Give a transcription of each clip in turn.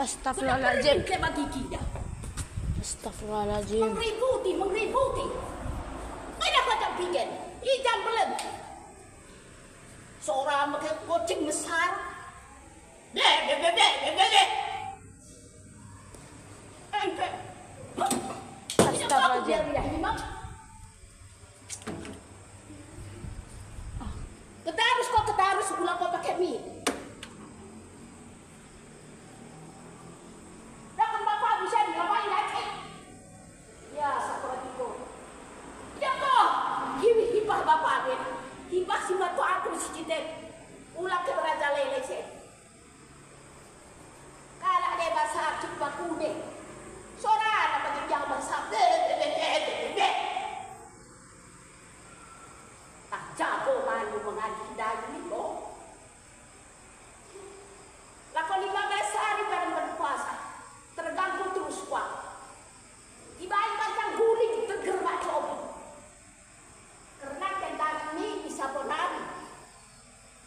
Astagfirullahaladzim. Kayak gigi dah. Astagfirullahaladzim. Mengributi. Mana kau tak bikin? Ijam belum. Seorang pakai kucing besar. Dek. Astagfirullahaladzim. Ketarus pulang kau pakai mie. Bahkan bapak bisa diapain lagi? Ya, sakuratiku. Ya kok, hibah bapak dia. Hibah si matu aku si cite. Ulang ke Raja Lele sih. Kalau ada bahasa cepat kuning. Soran apa yang bahasa tak jago malu mengaji dari itu. Lakon 15 hari bareng berpuasa. Terganggu terus kuat. Ibarat macam guling tergerak coba. Karena tentang ini bisa bonari.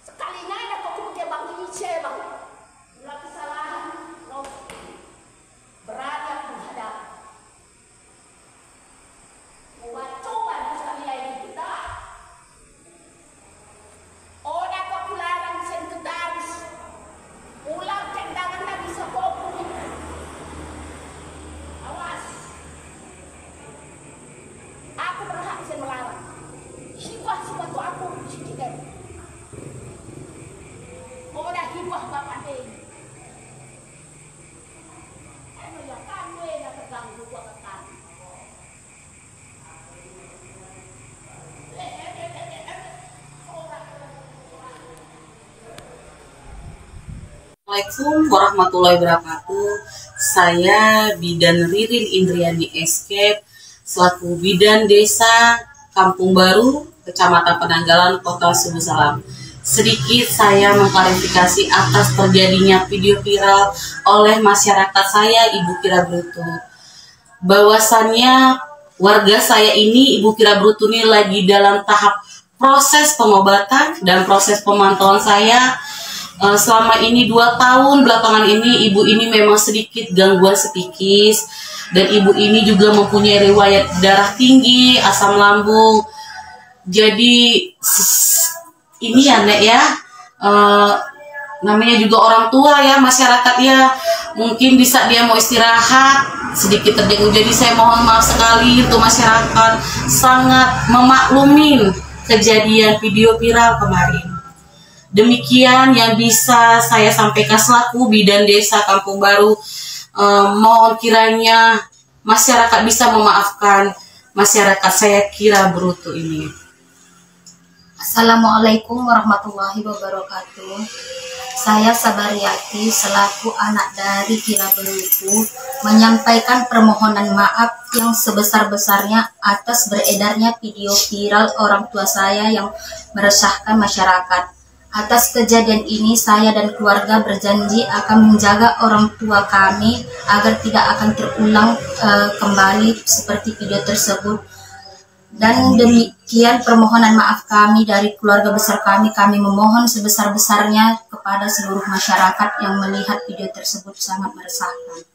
Sekalinya ada kok ke bang Ice bang. Mula kesalahan. No. Berani aku menghadap. Buat coba sekali lagi kita. Orang popularan sen kedaris. Ulang tendangan tak bisa fokus. Awas. Aku berhak sen melarang. Hibah tu aku sikit. Orang hibah bapak ni. Ano yang kamu yang terganggu buat ketan. Assalamualaikum warahmatullahi wabarakatuh. Saya Bidan Ririn Indriani Escape selaku Bidan Desa Kampung Baru, Kecamatan Penanggalan, Kota Subuh Salam. Sedikit saya mengklarifikasi atas terjadinya video viral oleh masyarakat saya, Ibu Kira Brutu. Bahwasannya warga saya ini, Ibu Kira Brutu ini lagi dalam tahap proses pengobatan dan proses pemantauan saya. Selama ini 2 tahun belakangan ini ibu ini memang sedikit gangguan psikis dan ibu ini juga mempunyai riwayat darah tinggi, asam lambung. Jadi ini ya Nek ya, namanya juga orang tua ya, masyarakat ya, mungkin bisa dia mau istirahat sedikit terganggu. Jadi saya mohon maaf sekali untuk masyarakat, sangat memaklumin kejadian video viral kemarin. Demikian yang bisa saya sampaikan selaku Bidan Desa Kampung Baru. Mohon kiranya masyarakat bisa memaafkan masyarakat saya Kira Brutu ini. Assalamualaikum warahmatullahi wabarakatuh. Saya Sabariati selaku anak dari Kira Brutu menyampaikan permohonan maaf yang sebesar-besarnya atas beredarnya video viral orang tua saya yang meresahkan masyarakat. Atas kejadian ini, saya dan keluarga berjanji akan menjaga orang tua kami agar tidak akan terulang kembali seperti video tersebut. Dan demikian permohonan maaf kami dari keluarga besar kami. Kami memohon sebesar-besarnya kepada seluruh masyarakat yang melihat video tersebut sangat meresahkan.